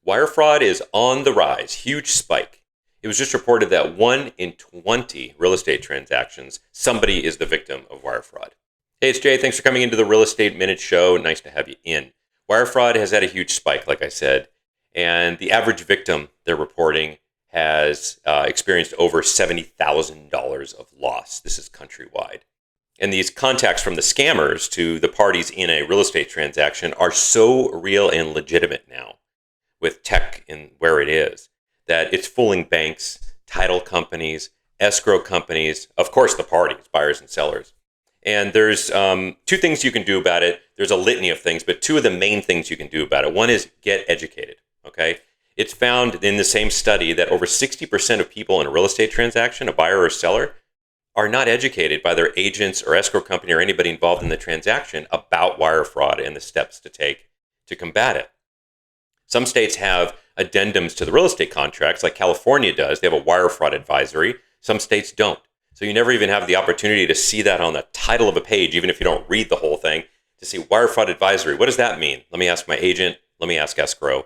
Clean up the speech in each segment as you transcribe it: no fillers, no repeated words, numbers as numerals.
Wire fraud is on the rise, huge spike. It was just reported that 1 in 20 real estate transactions, somebody is the victim of wire fraud. Hey, it's Jay. Thanks for coming into the Real Estate Minute Show. Nice to have you in. Wire fraud has had a huge spike, like I said, and the average victim they're reporting has experienced over $70,000 of loss. This is countrywide. And these contacts from the scammers to the parties in a real estate transaction are so real and legitimate now with tech and where it is that it's fooling banks, title companies, escrow companies, of course the parties, buyers and sellers. And there's two things you can do about it. There's a litany of things, but two of the main things you can do about it. One is get educated, okay? It's found in the same study that over 60% of people in a real estate transaction, a buyer or seller, are not educated by their agents or escrow company or anybody involved in the transaction about wire fraud and the steps to take to combat it. Some states have addendums to the real estate contracts, like California does. They have a wire fraud advisory. Some states don't. So you never even have the opportunity to see that on the title of a page, even if you don't read the whole thing, to see wire fraud advisory. What does that mean? Let me ask my agent. Let me ask escrow.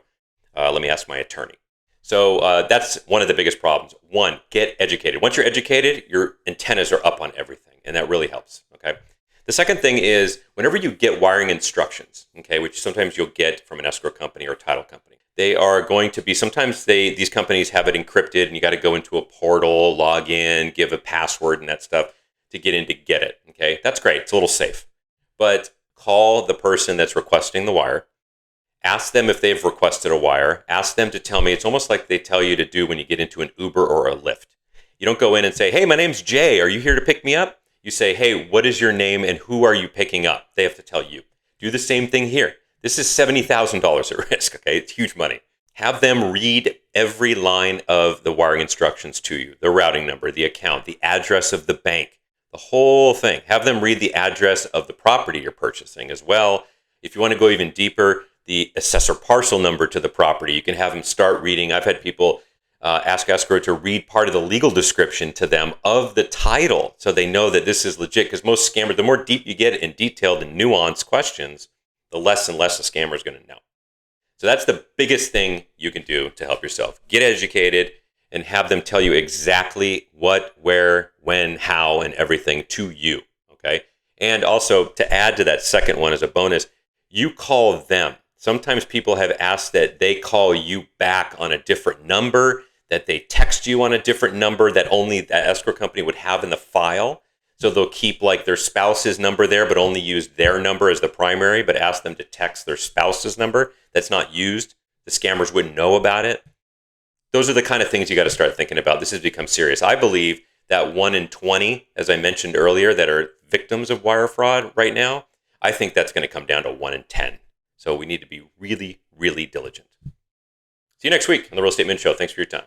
Let me ask my attorney. So that's one of the biggest problems. One, get educated. Once you're educated, your antennas are up on everything, and that really helps, okay? The second thing is whenever you get wiring instructions, okay, which sometimes you'll get from an escrow company or a title company, they are going to be, sometimes these companies have it encrypted and you got to go into a portal, log in, give a password and that stuff to get in to get it, okay? That's great. It's a little safe. But call the person that's requesting the wire. Ask them if they've requested a wire. Ask them to tell me. It's almost like they tell you to do when you get into an Uber or a Lyft. You don't go in and say, hey, my name's Jay. Are you here to pick me up? You say, hey, what is your name and who are you picking up? They have to tell you. Do the same thing here. This is $70,000 at risk, okay? It's huge money. Have them read every line of the wiring instructions to you, the routing number, the account, the address of the bank, the whole thing. Have them read the address of the property you're purchasing as well. If you want to go even deeper, the assessor parcel number to the property. You can have them start reading. I've had people ask escrow to read part of the legal description to them of the title so they know that this is legit, because most scammers, the more deep you get in detailed and nuanced questions, the less and less the scammer is going to know. So that's the biggest thing you can do to help yourself. Get educated and have them tell you exactly what, where, when, how, and everything to you, okay? And also, to add to that second one as a bonus, you call them. Sometimes people have asked that they call you back on a different number, that they text you on a different number that only that escrow company would have in the file. So they'll keep like their spouse's number there, but only use their number as the primary, but ask them to text their spouse's number that's not used. The scammers wouldn't know about it. Those are the kind of things you got to start thinking about. This has become serious. I believe that 1 in 20, as I mentioned earlier, that are victims of wire fraud right now, I think that's going to come down to 1 in 10. So we need to be really, really diligent. See you next week on the Real Estate Minute Show. Thanks for your time.